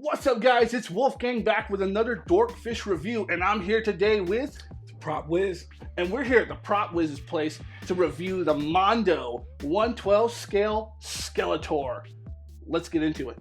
What's up, guys? It's Wolfgang back with another Dorkfish review, and I'm here today with Prop Whiz. And we're here at the Prop Whiz's place to review the Mondo 112 scale Skeletor. Let's get into it.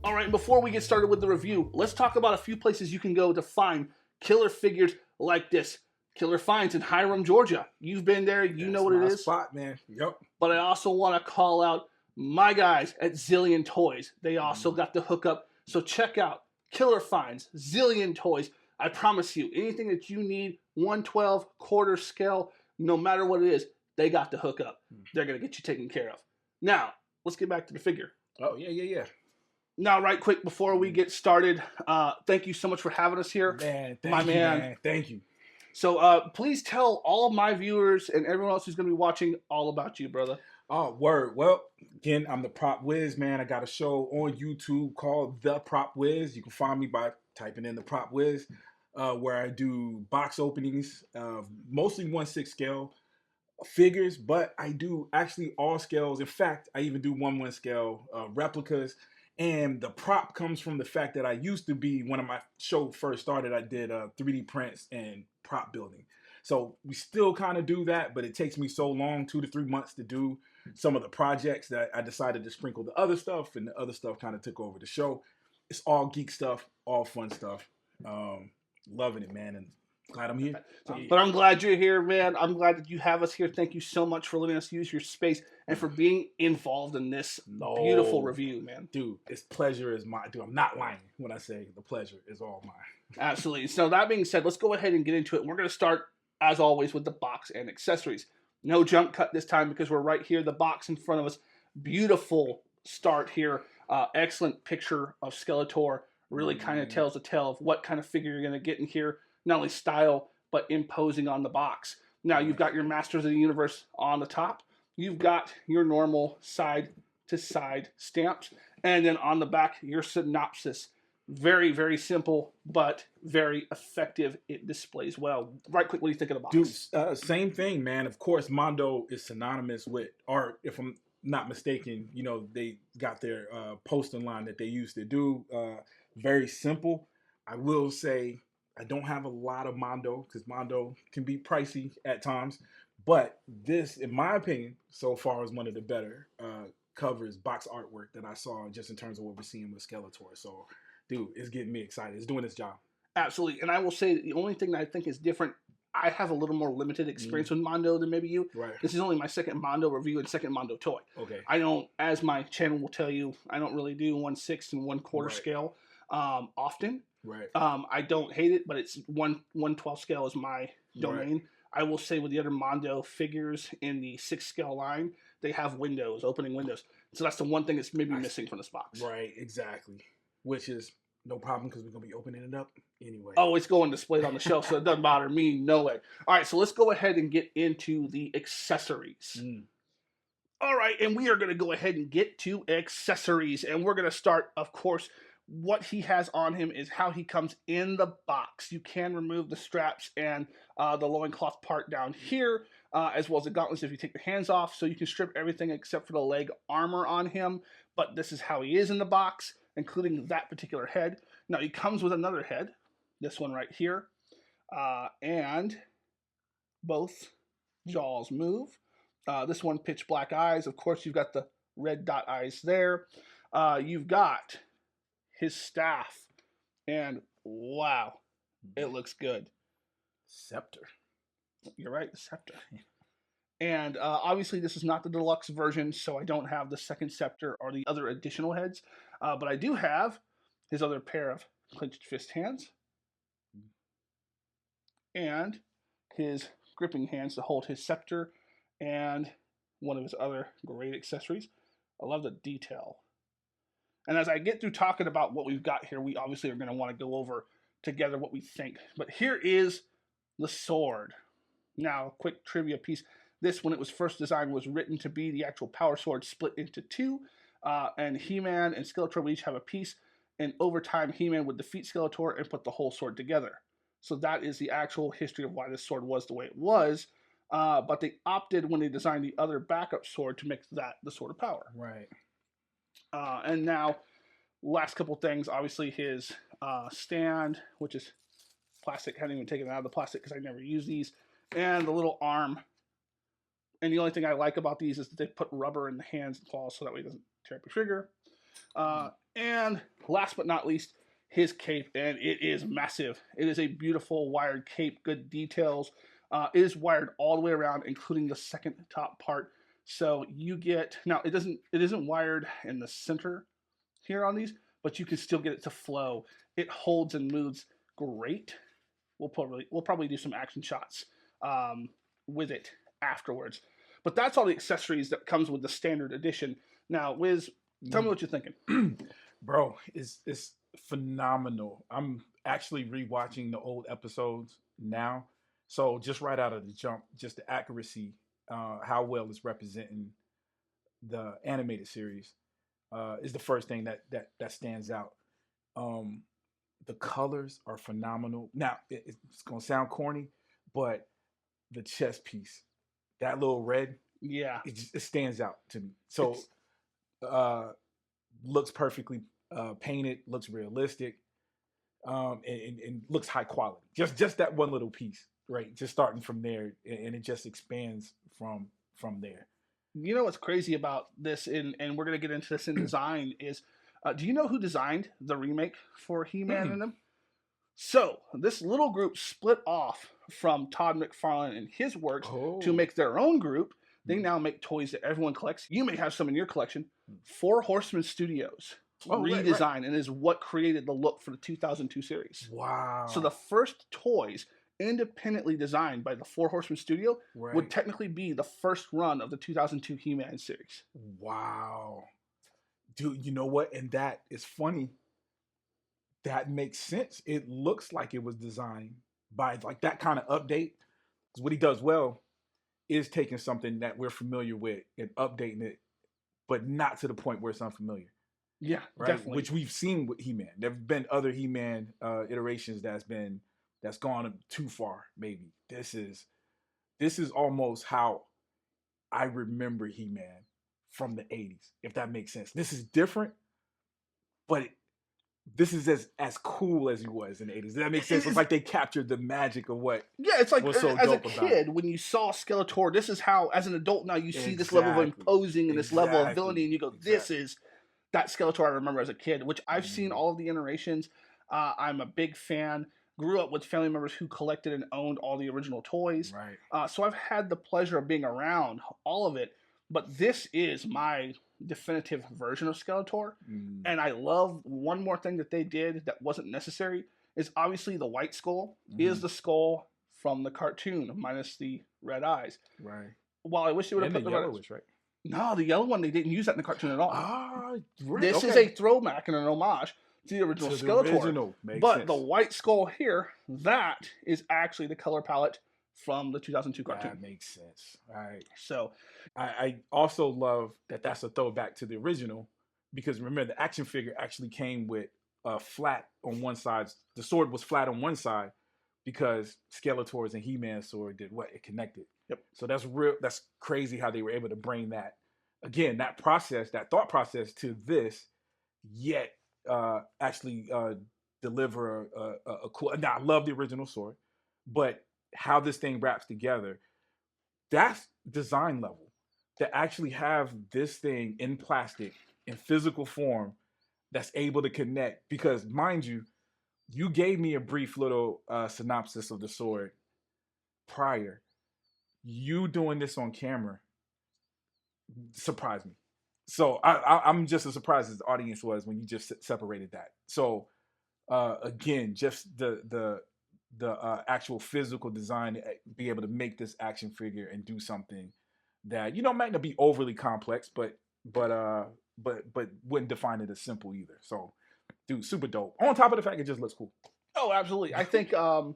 All right, before we get started with the review, let's talk about a few places you can go to find killer figures like this. Killer Finds in Hiram, Georgia. You've been there, you know what it is. Spot, man. Yep. But I also want to call out my guys at Zillion Toys. They also got the hookup. So check out Killer Finds, Zillion Toys. I promise you, anything that you need, 112 quarter scale, no matter what it is, they got the hookup. They're going to get you taken care of. Now, let's get back to the figure. Oh, yeah. Now, right quick, before we get started, thank you so much for having us here. Man, thank you, man. Thank you. So please tell all of my viewers and everyone else who's going to be watching all about you, brother. Oh, word. Well, again, I'm the Prop Whiz, man. I got a show on YouTube called The Prop Whiz. You can find me by typing in The Prop Whiz, where I do box openings, mostly 1/6 scale figures, but I do actually all scales. In fact, I even do 1/1 scale replicas. And the prop comes from the fact that I used to be, when my show first started, I did 3D prints and prop building. So we still kind of do that, but it takes me so long, 2 to 3 months to do some of the projects, that I decided to sprinkle the other stuff, and the other stuff kind of took over the show. It's all geek stuff, all fun stuff. Loving it, man, and glad I'm here. But I'm glad you're here, man. I'm glad that you have us here. Thank you so much for letting us use your space and for being involved in this beautiful review, man. Dude, it's pleasure is mine. Dude, I'm not lying when I say the pleasure is all mine. Absolutely. So that being said, let's go ahead and get into it. We're going to start, as always, with the box and accessories. No jump cut this time because we're right here, the box in front of us. Beautiful start here. Excellent picture of Skeletor. Really kind of tells a tale of what kind of figure you're going to get in here. Not only style, but imposing on the box. Now, you've got your Masters of the Universe on the top. You've got your normal side-to-side stamps. And then on the back, your synopsis. Very, very simple, but very effective. It displays well. Right quick, what do you think of the box? Dude, same thing, man. Of course, Mondo is synonymous with art. If I'm not mistaken, you know, they got their posting line that they used to do. Very simple. I will say, I don't have a lot of Mondo because Mondo can be pricey at times. But this, in my opinion, so far is one of the better covers, box artwork that I saw, just in terms of what we're seeing with Skeletor. So, dude, it's getting me excited. It's doing its job. Absolutely. And I will say the only thing that I think is different, I have a little more limited experience with Mondo than maybe you. Right. This is only my second Mondo review and second Mondo toy. Okay. I don't, as my channel will tell you, I don't really do 1/6 and 1/4 scale often. Right. I don't hate it, but it's 1/12 scale is my domain. Right. I will say with the other Mondo figures in the 6 scale line, they have windows, opening windows. So that's the one thing that's maybe missing from this box. Right, exactly. Which is no problem because we're going to be opening it up anyway. Oh, it's going displayed on the shelf, so it doesn't bother me, no way. All right, so let's go ahead and get into the accessories. All right, and we are going to go ahead and get to accessories. And we're going to start, of course, what he has on him is how he comes in the box. You can remove the straps and the loincloth part down here, as well as the gauntlets if you take the hands off. So you can strip everything except for the leg armor on him. But this is how he is in the box, including that particular head. Now, he comes with another head, this one right here, and both jaws move. This one, pitch black eyes. Of course, you've got the red dot eyes there. You've got his staff, and wow, it looks good. Scepter. You're right, the scepter. And obviously this is not the deluxe version, so I don't have the second scepter or the other additional heads, but I do have his other pair of clenched fist hands and his gripping hands to hold his scepter and one of his other great accessories. I love the detail. And as I get through talking about what we've got here, we obviously are going to want to go over together what we think. But here is the sword. Now, a quick trivia piece. This, when it was first designed, was written to be the actual power sword split into two. And He-Man and Skeletor will each have a piece. and over time, He-Man would defeat Skeletor and put the whole sword together. So that is the actual history of why this sword was the way it was. But they opted when they designed the other backup sword to make that the sword of power. Right. And now, last couple things. Obviously, his stand, which is plastic. I haven't even taken it out of the plastic because I never use these. And the little arm. And the only thing I like about these is that they put rubber in the hands and claws so that way it doesn't tear up your figure. And last but not least, his cape, and it is massive. It is a beautiful wired cape, good details. It is wired all the way around, including the second top part. So you get, now it isn't wired in the center here on these, but you can still get it to flow. It holds and moves great. We'll probably do some action shots with it afterwards. But that's all the accessories that comes with the standard edition. Now, Wiz, tell me what you're thinking. Bro, it's phenomenal. I'm actually rewatching the old episodes now. So just right out of the jump, just the accuracy, how well it's representing the animated series is the first thing that stands out. The colors are phenomenal. Now, it's going to sound corny, but the chest piece, that little red, Yeah, it stands out to me. So, looks perfectly painted, looks realistic, and looks high quality. Just that one little piece, right? Just starting from there, and it just expands from there. You know what's crazy about this, and we're going to get into this in design, is do you know who designed the remake for He-Man in them? So, this little group split off from Todd McFarlane and his works to make their own group. They now make toys that everyone collects. You may have some in your collection. Four Horsemen Studios redesigned and is what created the look for the 2002 series. Wow. So the first toys independently designed by the Four Horsemen Studio would technically be the first run of the 2002 He-Man series. Wow. Dude, you know what? And that is funny. That makes sense. It looks like it was designed by like that kind of update. Because what he does well is taking something that we're familiar with and updating it, but not to the point where it's unfamiliar. Yeah, right. Definitely. Which we've seen with He-Man. There have been other He-Man iterations that's gone too far. Maybe this is almost how I remember He-Man from the 80s, if that makes sense. This is different, but this is as cool as he was in the 80s. Does that make sense? It's like they captured the magic of what. Yeah, it's like was so as a dope kid, when you saw Skeletor, this is how, as an adult now, you see this level of imposing and this level of villainy, and you go, this is that Skeletor I remember as a kid, which I've seen all of the iterations. I'm a big fan. Grew up with family members who collected and owned all the original toys. Right. So I've had the pleasure of being around all of it. But this is my definitive version of Skeletor. And I love one more thing that they did that wasn't necessary is obviously the white skull is the skull from the cartoon, minus the red eyes. Right. While I wish they would have put the yellowish, right? No, the yellow one, they didn't use that in the cartoon at all. Right. This is a throwback and an homage to the original Skeletor. But sense. The white skull here, that is actually the color palette from the 2002 cartoon. That makes sense. All right. So I also love that that's a throwback to the original, because remember the action figure actually came with flat on one side. The sword was flat on one side because Skeletor's and He-Man's sword did what? It connected. Yep. So that's crazy how they were able to bring that, again, that thought process to this, yet actually deliver a cool. Now, I love the original sword, but how this thing wraps together, that's design level. To actually have this thing in plastic, in physical form, that's able to connect. Because, mind you, you gave me a brief little synopsis of the sword prior. You doing this on camera surprised me. So I'm just as surprised as the audience was when you just separated that. So again, just the actual physical design to be able to make this action figure and do something that might not be overly complex, but wouldn't define it as simple either. So, dude, super dope. On top of the fact it just looks cool. Oh, absolutely. I think we're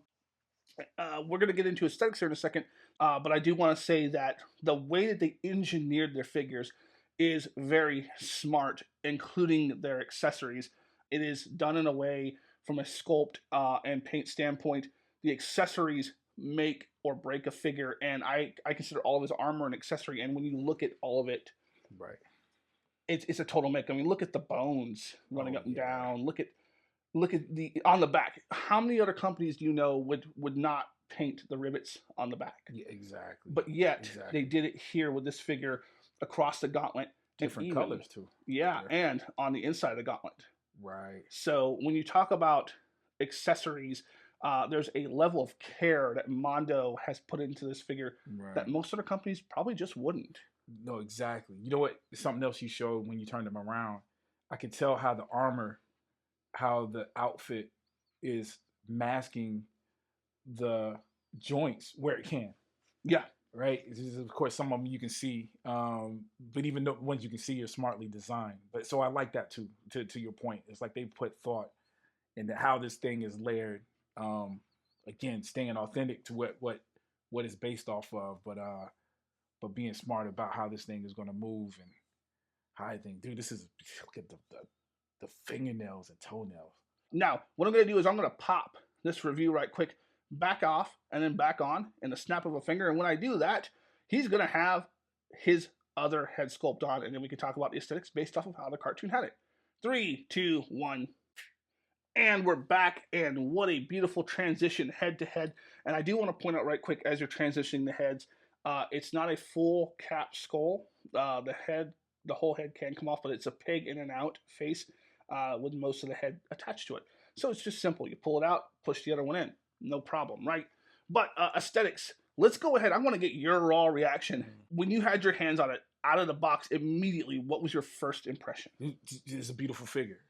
going to get into aesthetics here in a second, but I do want to say that the way that they engineered their figures is very smart, including their accessories. It is done in a way from a sculpt and paint standpoint. The accessories make or break a figure, and I consider all of his armor an accessory. And when you look at all of it, Right. it's a total make. I mean, look at the bones running up and Yeah. down. Look at the on the back. How many other companies do you know would not paint the rivets on the back? Yeah, exactly. But yet Exactly. they did it here with this figure across the gauntlet. Different even, colors too. Yeah, and on the inside of the gauntlet. Right. So when you talk about accessories, there's a level of care that Mondo has put into this figure Right. that most other companies probably just wouldn't. No, exactly. You know what? Something else you showed when you turned them around. I could tell how the armor, how the outfit is masking the joints where it can. Yeah. Right. This is, of course, some of them you can see, but even the ones you can see are smartly designed. But so I like that too. To your point, it's like they put thought into how this thing is layered. Again, staying authentic to what it's based off of, but being smart about how this thing is going to move and how I think, dude, this is look at the fingernails and toenails. Now, what I'm going to do is I'm going to pop this review right quick, back off, and then back on in the snap of a finger. And when I do that, he's going to have his other head sculpt on, and then we can talk about the aesthetics based off of how the cartoon had it. 3, 2, 1. And we're back, and what a beautiful transition head to head. And I do want to point out right quick as you're transitioning the heads, it's not a full cap skull. The whole head can come off, but it's a pig in and out face with most of the head attached to it. So it's just simple. You pull it out, push the other one in. No problem, right? But aesthetics, let's go ahead. I want to get your raw reaction. When you had your hands on it, out of the box, immediately, what was your first impression? It's a beautiful figure.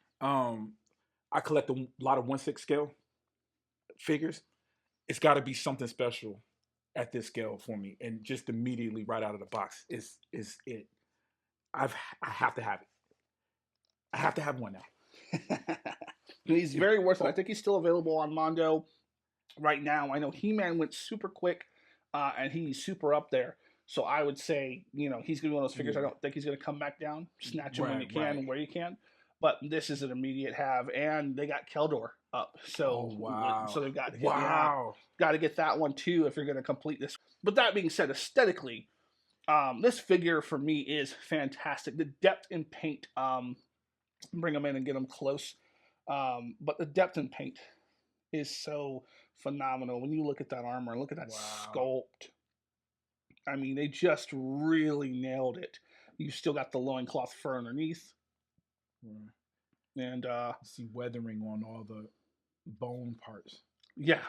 I collect a lot of 1/6 scale figures. It's got to be something special at this scale for me, and just immediately right out of the box is it. I have to have it. I have to have one now. He's very worth it. I think he's still available on Mondo right now. I know He-Man went super quick, and he's super up there. So I would say, he's going to be one of those figures. I don't think he's going to come back down. Snatch him when you can, where you can. But this is an immediate have, and they got Keldor up. So, wow. So they've got got to get that one too if you're going to complete this. But that being said, aesthetically, this figure for me is fantastic. The depth in paint, bring them in and get them close. But the depth in paint is so phenomenal. When you look at that armor and look at that sculpt, I mean, they just really nailed it. You still got the loincloth fur underneath. And see weathering on all the bone parts. Yeah.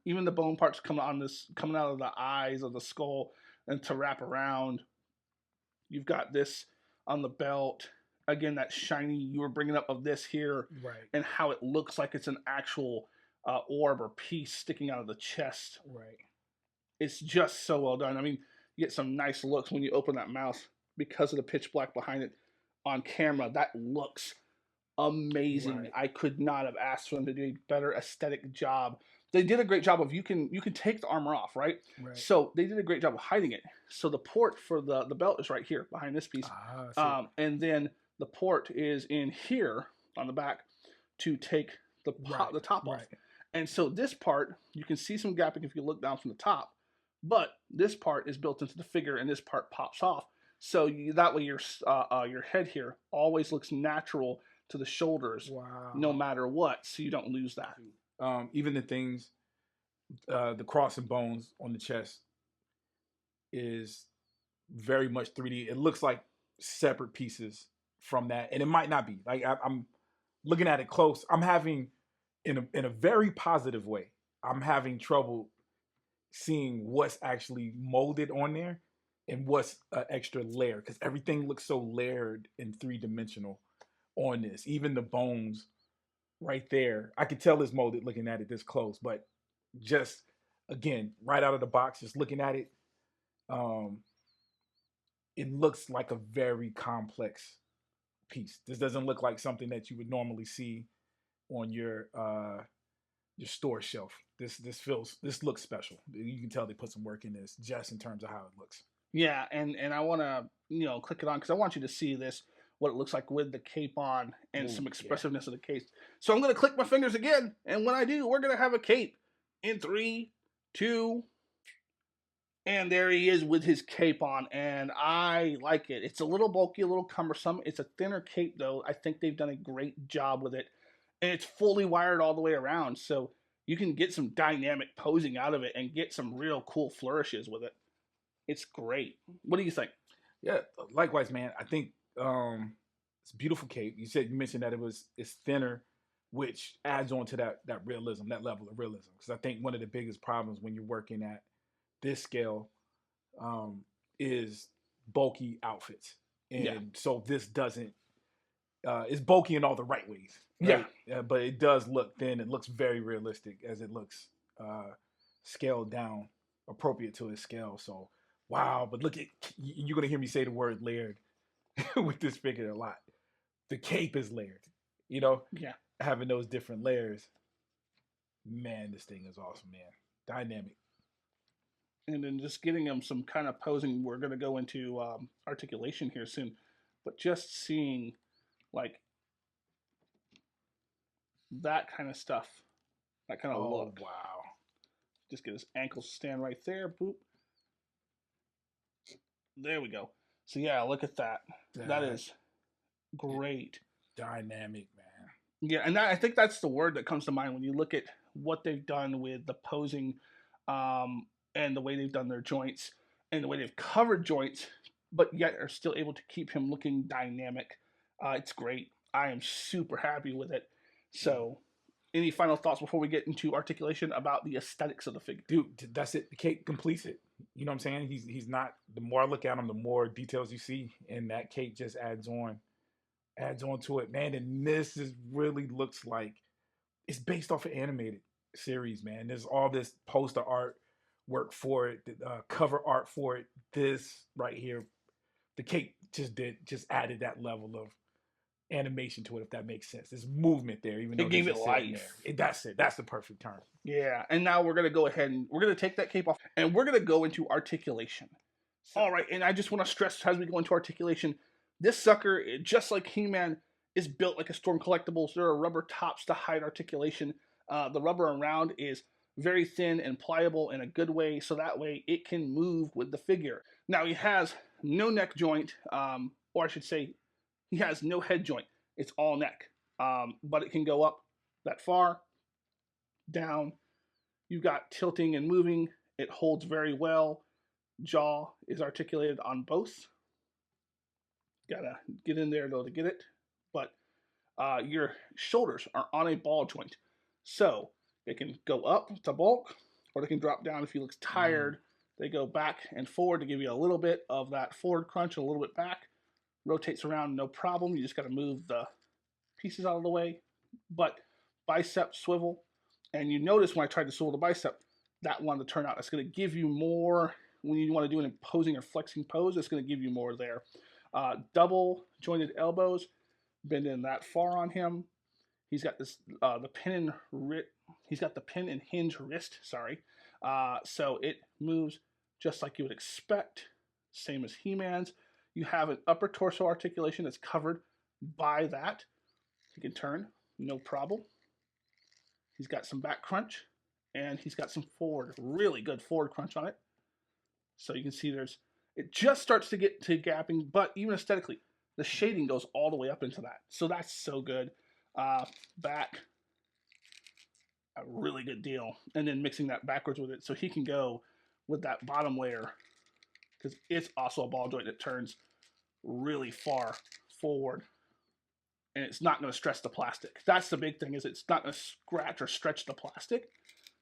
Even the bone parts coming out of the eyes of the skull and to wrap around. You've got this on the belt. Again, that shiny you were bringing up of this here, right? And how it looks like it's an actual orb or piece sticking out of the chest. Right. It's just so well done. I mean, you get some nice looks when you open that mouth because of the pitch black behind it. On camera, that looks amazing. Right. I could not have asked for them to do a better aesthetic job. They did a great job of you can take the armor off, right? So they did a great job of hiding it. So the port for the belt is right here behind this piece, and then the port is in here on the back to take the top off. And so this part you can see some gapping if you look down from the top, but this part is built into the figure, and this part pops off. So that way your head here always looks natural to the shoulders, no matter what, so you don't lose that. Even the things, the cross and bones on the chest is very much 3D. It looks like separate pieces from that, and it might not be. Like I'm looking at it close. I'm having, in a very positive way, I'm having trouble seeing what's actually molded on there and what's an extra layer, because everything looks so layered and 3-dimensional on this. Even the bones right there, I could tell it's molded looking at it this close, but just again, right out of the box, just looking at it, it looks like a very complex piece. This doesn't look like something that you would normally see on your store shelf. This looks special. You can tell they put some work in this just in terms of how it looks. Yeah, and I want to click it on because I want you to see this what it looks like with the cape on and Ooh, some yeah. expressiveness of the cape. So I'm going to click my fingers again, and when I do, we're going to have a cape in 3, 2, and there he is with his cape on, and I like it. It's a little bulky, a little cumbersome. It's a thinner cape, though. I think they've done a great job with it, and it's fully wired all the way around, so you can get some dynamic posing out of it and get some real cool flourishes with it. It's great. What do you think? Yeah, likewise, man. I think it's a beautiful cape. You mentioned that it's thinner, which adds on to that realism, that level of realism. Because I think one of the biggest problems when you're working at this scale is bulky outfits, and so this doesn't. It's bulky in all the right ways, right? But it does look thin. It looks very realistic as it looks scaled down, appropriate to its scale. So wow, but look at, you're gonna hear me say the word layered with this figure a lot. The cape is layered, you know, having those different layers. Man, this thing is awesome, man. Dynamic. And then just getting him some kind of posing. We're gonna go into articulation here soon, but just seeing like that kind of stuff, that kind of look. Wow. Just get his ankles stand right there. Boop. There we go. So yeah, look at that. That is great. Dynamic, man. Yeah, and I think that's the word that comes to mind when you look at what they've done with the posing, and the way they've done their joints and the way they've covered joints, but yet are still able to keep him looking dynamic. It's great. I am super happy with it. So, any final thoughts before we get into articulation about the aesthetics of the figure? Dude, that's it. The cape completes it. You know what I'm saying? He's not. The more I look at him, the more details you see, and that cape just adds on to it, man. And this is really looks like it's based off an animated series, man. There's all this poster art work for it, cover art for it. This right here, the cape just added that level of animation to it, if that makes sense. There's movement there, even though it gave it life. That's it. That's the perfect term. Yeah, and now we're gonna go ahead and we're gonna take that cape off, and we're gonna go into articulation. All right, and I just want to stress as we go into articulation, this sucker, just like He-Man, is built like a Storm Collectibles. There are rubber tops to hide articulation. The rubber around is very thin and pliable in a good way, so that way it can move with the figure. Now he has no neck joint, or I should say, he has no head joint. It's all neck, but it can go up that far, down. You've got tilting and moving. It holds very well. Jaw is articulated on both. Gotta get in there though to get it, but your shoulders are on a ball joint, so they can go up to bulk, or they can drop down if he looks tired. They go back and forward to give you a little bit of that forward crunch, a little bit back. Rotates around, no problem. You just got to move the pieces out of the way. But bicep swivel, and you notice when I tried to swivel the bicep, that wanted to turn out. It's going to give you more when you want to do an imposing or flexing pose. It's going to give you more there. Double jointed elbows, bend in that far on him. He's got this the pin and hinge wrist. Sorry, so it moves just like you would expect. Same as He-Man's. You have an upper torso articulation that's covered by that. He can turn, no problem. He's got some back crunch, and he's got some forward, really good forward crunch on it. So you can see it just starts to get to gapping, but even aesthetically, the shading goes all the way up into that. So that's so good. Back, a really good deal. And then mixing that backwards with it, so he can go with that bottom layer, because it's also a ball joint that turns really far forward, and it's not going to stretch the plastic. That's the big thing, is it's not going to scratch or stretch the plastic.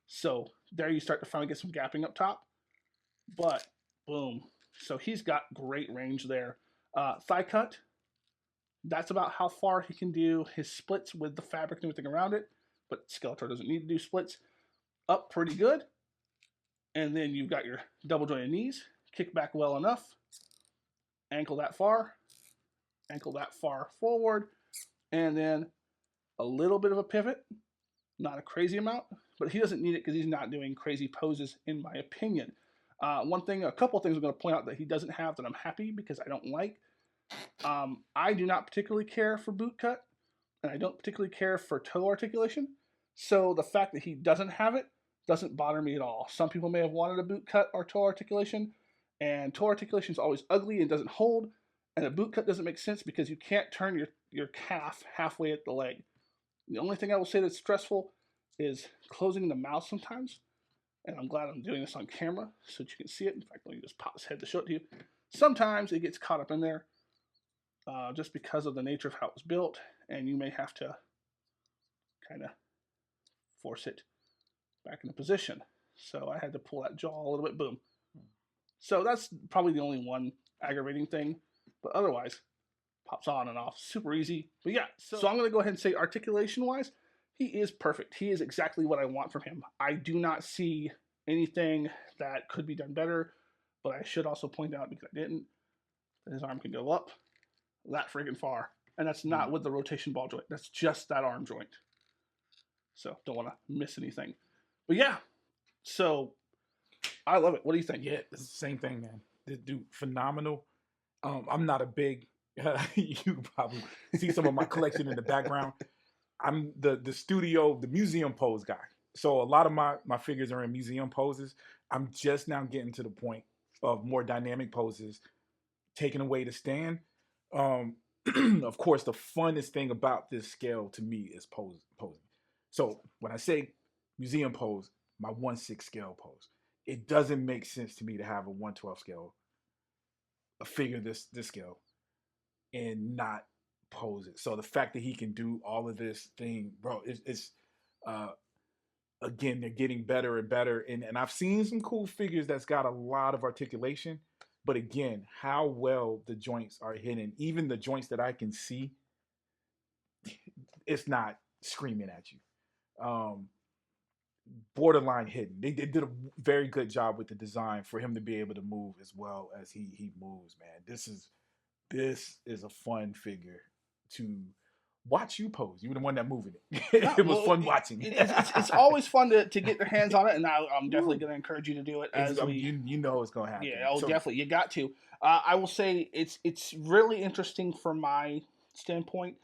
So there you start to finally get some gapping up top, but boom. So he's got great range there. Thigh cut, that's about how far he can do his splits with the fabric and everything around it, but Skeletor doesn't need to do splits. Up pretty good. And then you've got your double jointed knees, kick back well enough, ankle that far forward, and then a little bit of a pivot, not a crazy amount, but he doesn't need it because he's not doing crazy poses, in my opinion. A couple things I'm going to point out that he doesn't have that I'm happy because I don't like. I do not particularly care for boot cut, and I don't particularly care for toe articulation. So the fact that he doesn't have it doesn't bother me at all. Some people may have wanted a boot cut or toe articulation, and toe articulation is always ugly and doesn't hold, and a boot cut doesn't make sense because you can't turn your calf halfway at the leg. The only thing I will say that's stressful is closing the mouth sometimes, and I'm glad I'm doing this on camera so that you can see it. In fact, let me just pop his head to show it to you. Sometimes it gets caught up in there just because of the nature of how it was built, and you may have to kind of force it back into position. So I had to pull that jaw a little bit, boom. So that's probably the only one aggravating thing, but otherwise, pops on and off, super easy. But yeah, so I'm going to go ahead and say articulation-wise, he is perfect. He is exactly what I want from him. I do not see anything that could be done better, but I should also point out, because I didn't, that his arm can go up that friggin' far. And that's not with the rotation ball joint. That's just that arm joint. So don't want to miss anything. But yeah, so I love it. What do you think? Yeah, it's the same thing, man. This dude, phenomenal. I'm not a big, you probably see some of my collection in the background. I'm the studio, the museum pose guy. So a lot of my figures are in museum poses. I'm just now getting to the point of more dynamic poses, taking away the stand. Of course, the funnest thing about this scale to me is posing. So when I say museum pose, my 1/6 scale pose, it doesn't make sense to me to have a 1/12 scale, a figure this scale, and not pose it. So the fact that he can do all of this thing, bro, it's again, they're getting better and better. And I've seen some cool figures that's got a lot of articulation. But again, how well the joints are hidden, even the joints that I can see, it's not screaming at you. Borderline hidden. They did a very good job with the design for him to be able to move as well as he moves, man. This is a fun figure to watch you pose. You were the one that moving it. It was fun watching. It's always fun to get your hands on it, and I'm definitely going to encourage you to do it. You know it's going to happen. Yeah, definitely. You got to. I will say it's really interesting from my standpoint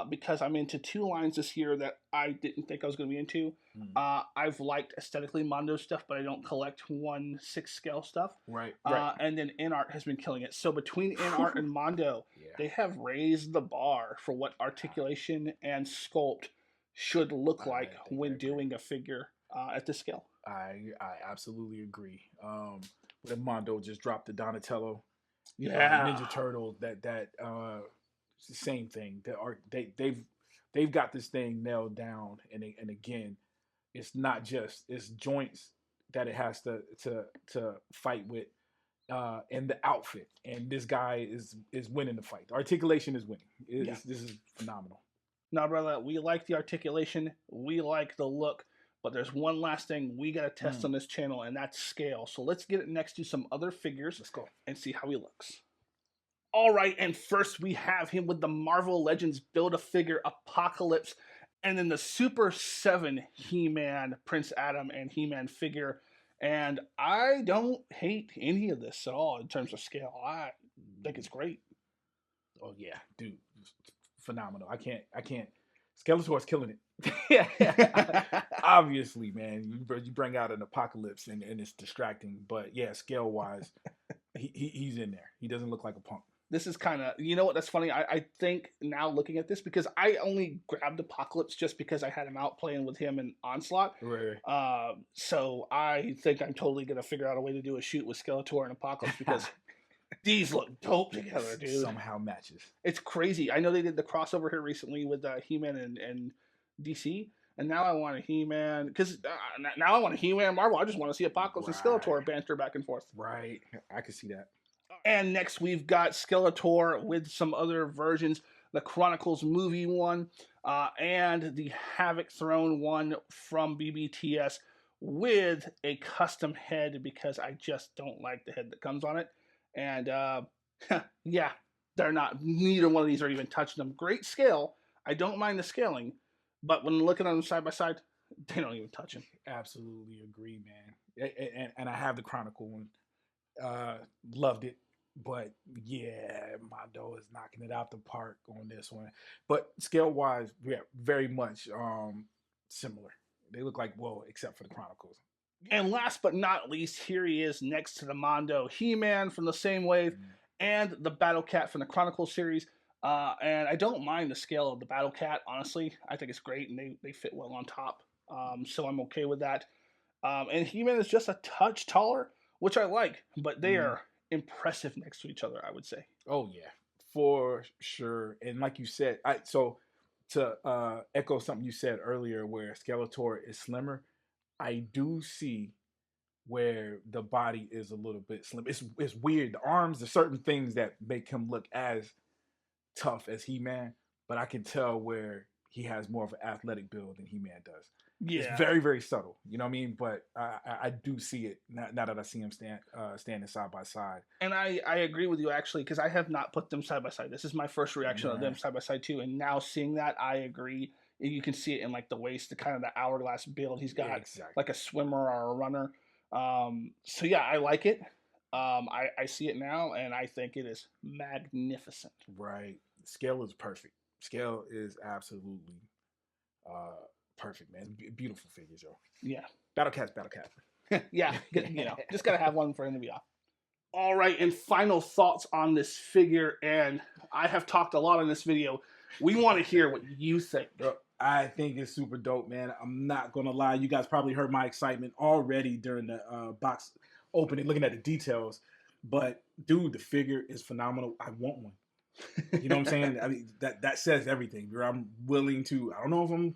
because I'm into two lines this year that I didn't think I was going to be into. I've liked aesthetically Mondo stuff, but I don't collect 1/6 scale stuff. Right. And then InArt has been killing it. So between InArt and Mondo, they have raised the bar for what articulation and sculpt should look like when doing a figure at this scale. I absolutely agree. When Mondo just dropped the Donatello, Ninja Turtle, that same thing. They've got this thing nailed down, and again, it's not just it's joints that it has to fight with, and the outfit. And this guy is winning the fight. The articulation is winning. This is phenomenal. Now, brother, we like the articulation. We like the look. But there's one last thing we got to test on this channel, and that's scale. So let's get it next to some other figures. Let's go and see how he looks. All right, and first we have him with the Marvel Legends Build-A-Figure Apocalypse, and then the Super 7 He-Man, Prince Adam, and He-Man figure. And I don't hate any of this at all in terms of scale. I think it's great. Oh, yeah, dude. Phenomenal. I can't. Skeletor's killing it. Obviously, man. You bring out an apocalypse and it's distracting. But yeah, scale wise, he's in there. He doesn't look like a punk. This is kind of, you know what, that's funny. I think now looking at this, because I only grabbed Apocalypse just because I had him out playing with him in Onslaught. Right. So I think I'm totally going to figure out a way to do a shoot with Skeletor and Apocalypse because these look dope together, dude. Somehow matches. It's crazy. I know they did the crossover here recently with He-Man and DC. And now I want a He-Man, because now I want a He-Man Marvel. I just want to see Apocalypse and Skeletor banter back and forth. Right. I can see that. And next we've got Skeletor with some other versions, the Chronicles movie one, and the Havoc Throne one from BBTS with a custom head because I just don't like the head that comes on it. And yeah, they're not, neither one of these are even touching them. Great scale. I don't mind the scaling, but when looking at them side by side, they don't even touch them. Absolutely agree, man. And I have the Chronicle one. Loved it. But yeah, Mondo is knocking it out the park on this one. But scale wise, yeah, very much similar. They look like, well, except for the Chronicles. And last but not least, here he is next to the Mondo He-Man from the same wave and the Battle Cat from the Chronicle series. And I don't mind the scale of the Battle Cat, honestly. I think it's great and they fit well on top. So I'm okay with that. And He-Man is just a touch taller, which I like, but they are impressive next to each other, I would say. Oh yeah, for sure. And like you said, so to echo something you said earlier, where Skeletor is slimmer, I do see where the body is a little bit slim. It's weird. The arms, there's certain things that make him look as tough as He-Man, but I can tell where he has more of an athletic build than He-Man does. Yeah. It's very, very subtle. You know what I mean? But I do see it now that I see him standing side by side. And I agree with you, actually, because I have not put them side by side. This is my first reaction of them side by side, too. And now seeing that, I agree. You can see it in, like, the waist, the kind of the hourglass build. He's got, like, a swimmer or a runner. So, yeah, I like it. I see it now, and I think it is magnificent. Right. Scale is perfect. Scale is absolutely perfect, man. Beautiful figures, yo. Yeah. Battle Cat. Yeah, you know, just got to have one for him to be off. All right, and final thoughts on this figure, and I have talked a lot in this video. We want to hear what you think. Bro, I think it's super dope, man. I'm not going to lie. You guys probably heard my excitement already during the box opening, looking at the details. But, dude, the figure is phenomenal. I want one. You know what I'm saying? I mean, that says everything. I'm willing to, I don't know if I'm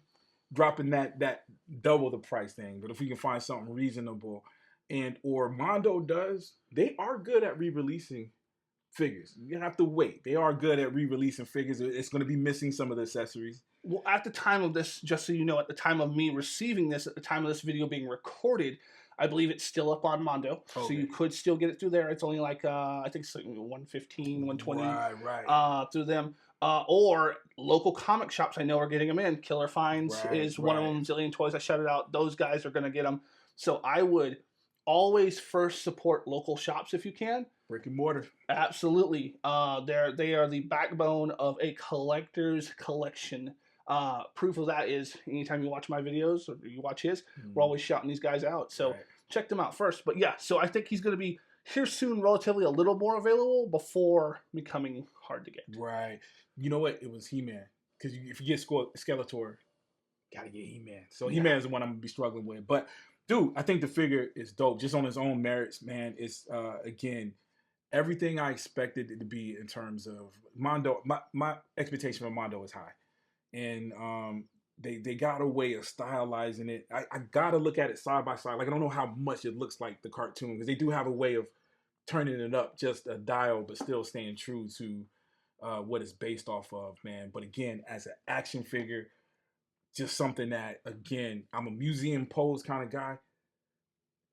dropping that double the price thing, but if we can find something reasonable, and or Mondo does, they are good at re-releasing figures. You have to wait. They are good at re-releasing figures. It's going to be missing some of the accessories. Well, at the time of this, just so you know, at the time of me receiving this, at the time of this video being recorded, I believe it's still up on Mondo, so you could still get it through there. It's only like I think it's like 115, 120 through them. Or local comic shops, I know are getting them in. Killer Finds is one of them. Zillion Toys, I shouted out. Those guys are going to get them. So I would always first support local shops if you can. Brick and mortar. Absolutely. They are the backbone of a collector's collection. Proof of that is anytime you watch my videos or you watch his, we're always shouting these guys out. So check them out first. But yeah, so I think he's going to be here soon, relatively a little more available before becoming hard to get. Right. You know what? It was He-Man. Because if you get Skeletor, got to get He-Man. So He-Man is the one I'm going to be struggling with. But, dude, I think the figure is dope. Just on its own merits, man. It's, again, everything I expected it to be in terms of Mondo. My expectation for Mondo is high. And they got a way of stylizing it. I got to look at it side by side. Like, I don't know how much it looks like the cartoon. Because they do have a way of turning it up just a dial, but still staying true to what it's based off of, man. But again, as an action figure, just something that, again, I'm a museum pose kind of guy.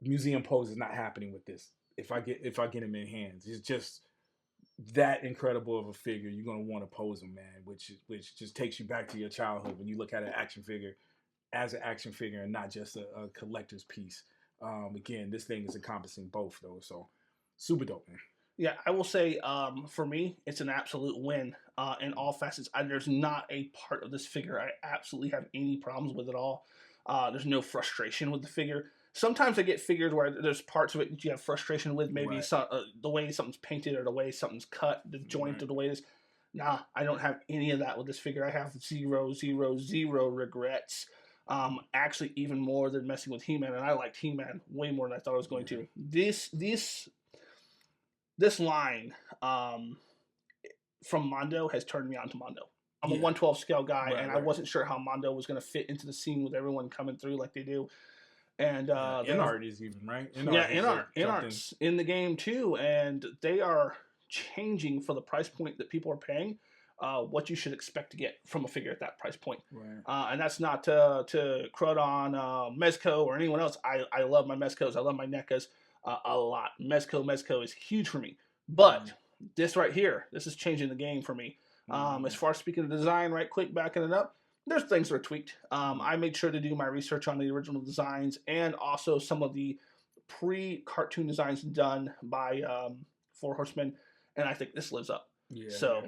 Museum pose is not happening with this. If I get him in hands, it's just that incredible of a figure. You're gonna want to pose him, man. Which just takes you back to your childhood when you look at an action figure as an action figure and not just a collector's piece. Again, this thing is encompassing both though, so super dope, man. Yeah, I will say, for me, it's an absolute win in all facets. There's not a part of this figure I absolutely have any problems with at all. There's no frustration with the figure. Sometimes I get figures where there's parts of it that you have frustration with, maybe the way something's painted or the way something's cut, the joint or the way it is. Nah, I don't have any of that with this figure. I have 0, 0, 0 regrets. Actually, even more than messing with He-Man, and I liked He-Man way more than I thought I was going to. This line from Mondo has turned me on to Mondo. I'm a 112 scale guy, and I wasn't sure how Mondo was going to fit into the scene with everyone coming through like they do. And InArt is even, right? InArt's in the game too, and they are changing for the price point that people are paying. What you should expect to get from a figure at that price point. And that's not to crud on Mezco or anyone else. I love my Mezcos. I love my NECAs a lot. Mezco is huge for me. But this right here, this is changing the game for me. As far as speaking of design, right quick, backing it up, there's things that are tweaked. I made sure to do my research on the original designs and also some of the pre-cartoon designs done by Four Horsemen. and I think this lives up. Yeah. So,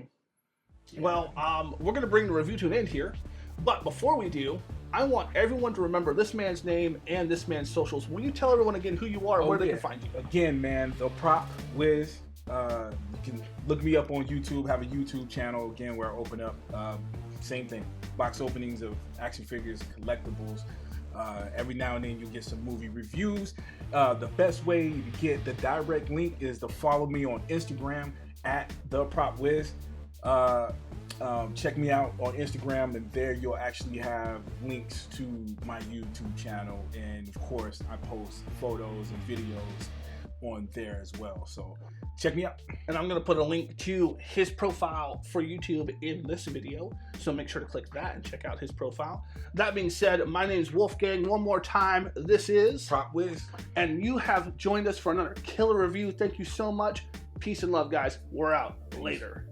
yeah. well, we're going to bring the review to an end here. But before we do, I want everyone to remember this man's name and this man's socials. Will you tell everyone again who you are and where they can find you? Again, man, the Prop Whiz. You can look me up on YouTube, have a YouTube channel, again, where I open up, same thing, box openings of action figures, collectibles. Every now and then you get some movie reviews. The best way to get the direct link is to follow me on Instagram at the Prop Whiz. Check me out on Instagram, and there you'll actually have links to my YouTube channel, and of course I post photos and videos on there as well, so check me out. And I'm going to put a link to his profile for YouTube in this video, so make sure to click that and check out his profile. That being said, my name is Wolfgang. One more time, this is Prop Whiz, and you have joined us for another killer review. Thank you so much. Peace and love, guys. We're out. Later.